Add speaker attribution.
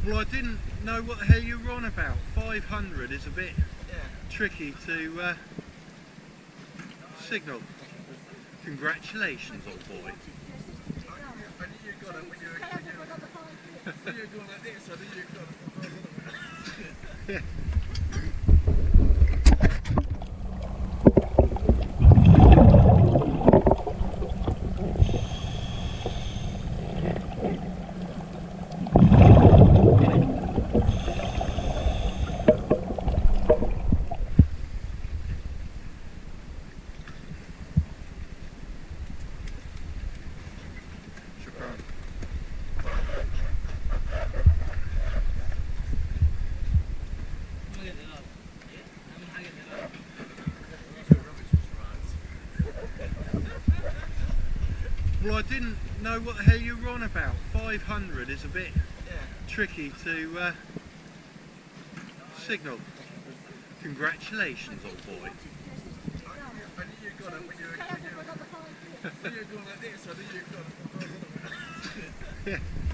Speaker 1: Well, I didn't know what the hell you were on about. 500 is a bit tricky to signal. Congratulations, old boy.
Speaker 2: I knew you got it when you were going like this. I knew you got it.
Speaker 1: Yeah. Well, I didn't know what the hell you were on about. 500 is a bit tricky to signal. Congratulations, old boy.
Speaker 2: I knew you got it when you were going like this. I knew you got it.
Speaker 1: Yeah.